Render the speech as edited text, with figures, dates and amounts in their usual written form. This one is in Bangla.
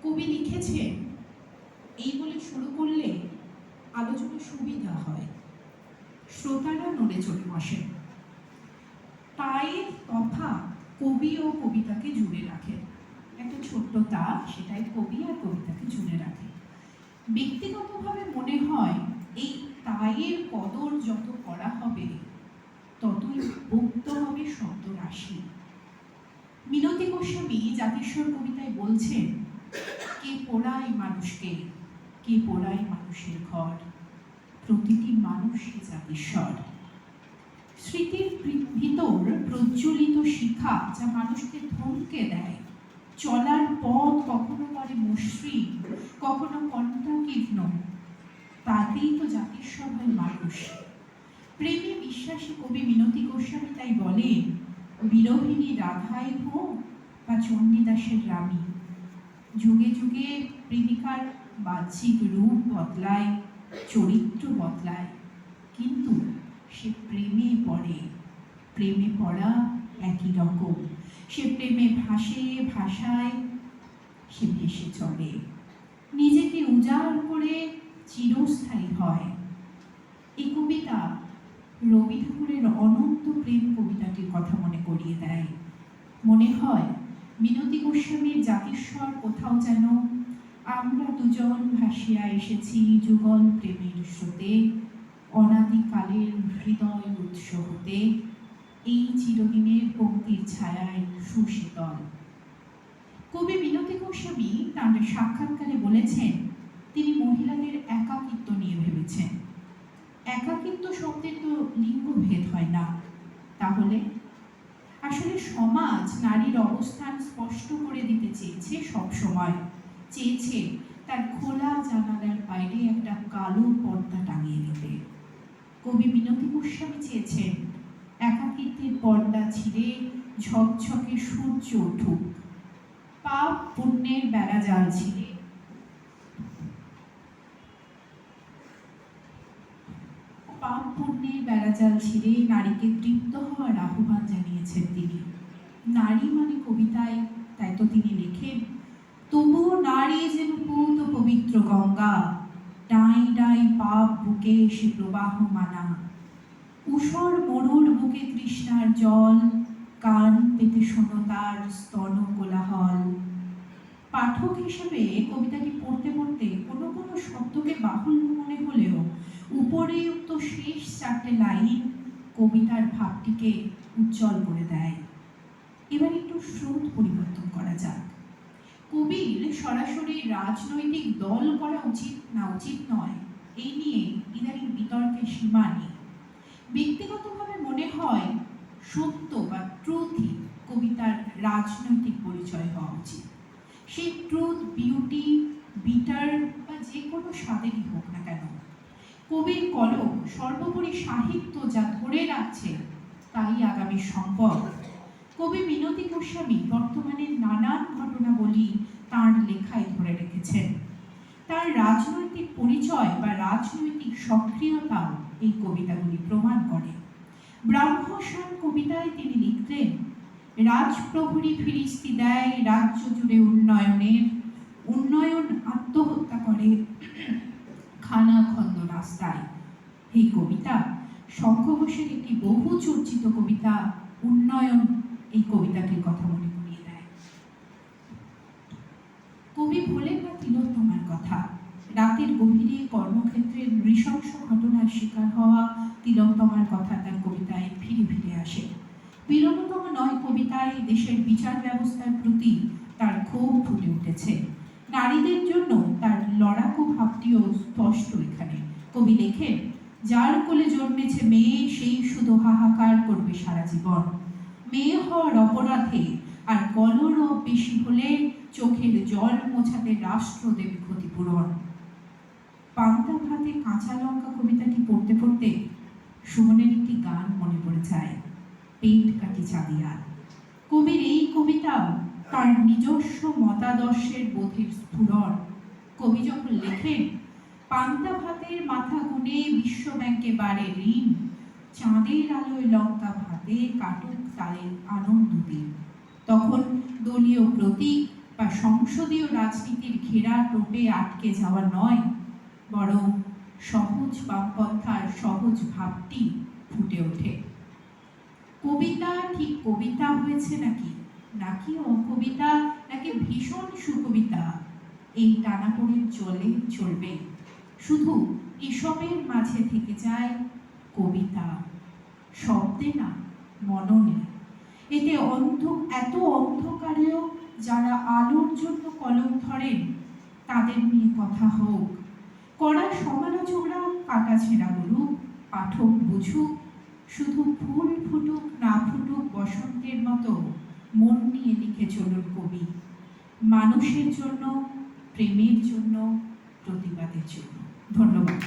কবি লিখেছেন, এই বলে শুরু করলে আলোচনা সুবিধা হয়, শ্রোতারা নড়ে চড়ে বসেন। তাই তফাৎ কবি ও কবিতাকে জুড়ে রাখেন। একটা ছোট্ট তার, সেটাই কবি আর কবিতাকে জুড়ে রাখে। ব্যক্তিগতভাবে মনে হয় এই তাইয়ের কদর যত করা হবে ততই ভুক্ত হবে শব্দ রাশি। মিনতি গোস্বামী জাতিস্বর কবিতায় বলছেন, কে পোড়ায় মানুষকে, কে পোড়ায় মানুষের ঘর, প্রতিটি মানুষই জাতিস্বর। স্মৃতির ভিতর প্রজ্বলিত শিখা যা মানুষকে থমকে দেয়, চলার পথ কখনো করে মসৃণ, কখনো কণ্টাকীর্ণ, তাতেই তো জাতিস্বর হয় মানুষ। প্রেমে বিশ্বাসী কবি মিনতি গোস্বামী তাই বলেন, বিরোহিণী রাধাই হোক বা চণ্ডীদাসের রানী, যুগে যুগে প্রেমিকার বাহ্যিক রূপ বদলায়, চরিত্র বদলায়, কিন্তু সে প্রেমে পড়ে। প্রেমে পড়া একই রকম, সে প্রেমে ভাসে, ভাষায় সে ভেসে চলে, নিজেকে উজাড় করে চিরস্থায়ী হয়। এই কবিতা রবি ঠাকুরের অনন্ত প্রেম কবিতাটির কথা মনে করিয়ে দেয়। মনে হয় মিনতি গোস্বামীর জাতিস্বর কোথাও যেন আমরা দুজন ভাসিয়া এসেছি যুগল প্রেমের স্রোতে, অনাদিকালের হৃদয় উৎস হতে, এই চিরদিনের পঙ্ক্তির ছায়ায় সুশীতল। কবি মিনতি গোস্বামী তাঁর সাক্ষাৎকারে বলেছেন, তিনি মহিলাদের একাকিত্ব নিয়ে ভেবেছেন। একাকিত্ব শব্দের তো লিঙ্গভেদ হয় না, তাহলে আসলে সমাজ নারীর অবস্থান স্পষ্ট করে দিতে চেয়েছে, সবসময় চেয়েছে তার খোলা জানালার বাইরে একটা কালো পর্দা টাঙিয়ে দিতে। কবি মিনতি গোস্বামী চেয়েছেন একাকিত্বের পর্দা ছিঁড়ে ঝকঝকে সূর্য উঠুক, পাপ পুণ্যের বেড়াজাল ছিঁড়ে পাপ পুণ্যের বেড়াজাল ছিঁড়ে নারীকে তৃপ্ত হওয়ার আহ্বান জানিয়েছেন তিনি। নারী মানে কবিতায় তাই তো তিনি লেখেন, তবুও নারী যেন পূত পবিত্র গঙ্গা, ডাই ডাই পাপ বুকে সে প্রবাহ মানা, উষর মরুর বুকে তৃষ্ণার জল, কান পেতে শোনো তার স্তন কোলাহল। পাঠক হিসেবে কবিতাটি পড়তে পড়তে কোনো কোনো শব্দকে বাহুল্য মনে হলেও উপরেউক্ত শেষ চারটে লাইন কবিতার ভাবটিকে উজ্জ্বল করে দেয়। এবার একটু স্রোত পরিবর্তন করা যাক। কবির সরাসরি রাজনৈতিক দল করা উচিত না উচিত নয়, এই নিয়ে ইদানিং বিতর্কের সীমা নেই। ব্যক্তিগতভাবে মনে হয় সত্য বা ট্রুথই কবিতার রাজনৈতিক পরিচয় হওয়া উচিত। সেই ট্রুথ, বিউটি, বিটার বা যে কোনো স্বাদেরই হোক না কেন, কবির কলম সর্বোপরি সাহিত্য যা ধরে রাখছে তাই আগামী সম্পদ। কবি মিনতি গোস্বামী বর্তমানে নানান ঘটনাবলী তাঁর লেখায় ধরে রেখেছেন। তার রাজনৈতিক পরিচয় বা রাজনৈতিক সক্রিয়তাও এই কবিতাগুলি প্রমাণ করে। ব্রাহ্মসান কবিতায় তিনি লিখতেন, রাজপ্রহরী ফিরিস্তি দেয় রাজ্য জুড়ে উন্নয়নের, উন্নয়ন আত্মহত্যা করে খানাখন্দ রাস্তায়। এই কবিতা শঙ্খ ঘোষের একটি বহু চর্চিত কবিতা উন্নয়ন এই কবিতাটির কথা মনে করিয়ে দেয়। কবি ভোলেন না তিলোত্তমার কথা। রাতের গভীরে কর্মক্ষেত্রের নৃশংস ঘটনার শিকার হওয়া তিলোত্তমার কথা তার কবিতায় ফিরে ফিরে আসে। বিরলতম নয় কবিতায় দেশের বিচার ব্যবস্থার প্রতি তার ক্ষোভ ফুটে উঠেছে। নারীদের জন্য তার লড়াকু ভাবটিও স্পষ্ট এখানে। কবি লেখেন, যার কোলে জন্মেছে মেয়ে সেই শুধু হাহাকার করবে সারা জীবন। মেয়ে হওয়ার অপরাধে আর কলরব বেশি হলে চোখের জল মোছাতে রাষ্ট্র দেবে ক্ষতিপূরণ। পান্তা ভাতে কাঁচা লঙ্কা কবিতাটি পড়তে পড়তে সুমনের একটি গান মনে পড়ে যায়, পেট কাটি চাঁদিয়া। কবির এই কবিতাও তার নিজস্ব মতাদর্শের বোধের স্ফুরণ। কবি যখন লেখেন, পান্তা ভাতের মাথা গুনে বিশ্ব ব্যাংকে বাড়ে ঋণ, চাঁদের আলোয় লঙ্কা ভাতে কাটুক তালে আনন্দ দিন, তখন দলীয় প্রতীক বা সংসদীয় রাজনীতির ঘেরা টোপে আটকে যাওয়া নয়, বরং সহজ বামপন্থার সহজ ভাবটি ফুটে ওঠে। কবিতা ঠিক কবিতা হয়েছে নাকি অকবিতা, নাকি ভীষণ সুকবিতা, এই টানাপোড়েন চলবে। শুধু এসবের মাঝে থেকে যায় কবিতা, শব্দে না, মননে। এতে এত অন্ধকারেও যারা আলোর জন্য কলম ধরেন তাদের নিয়ে কথা হোক, কড়া সমালোচকরা কাটাছেঁড়া বলুক, পাঠক বুঝুক, শুধু ফুল ফুটুক না ফুটুক বসন্তের মতো মন নিয়ে লিখে চলুন কবি, মানুষের জন্য, প্রেমের জন্য, প্রতিবাদের জন্য। ধন্যবাদ।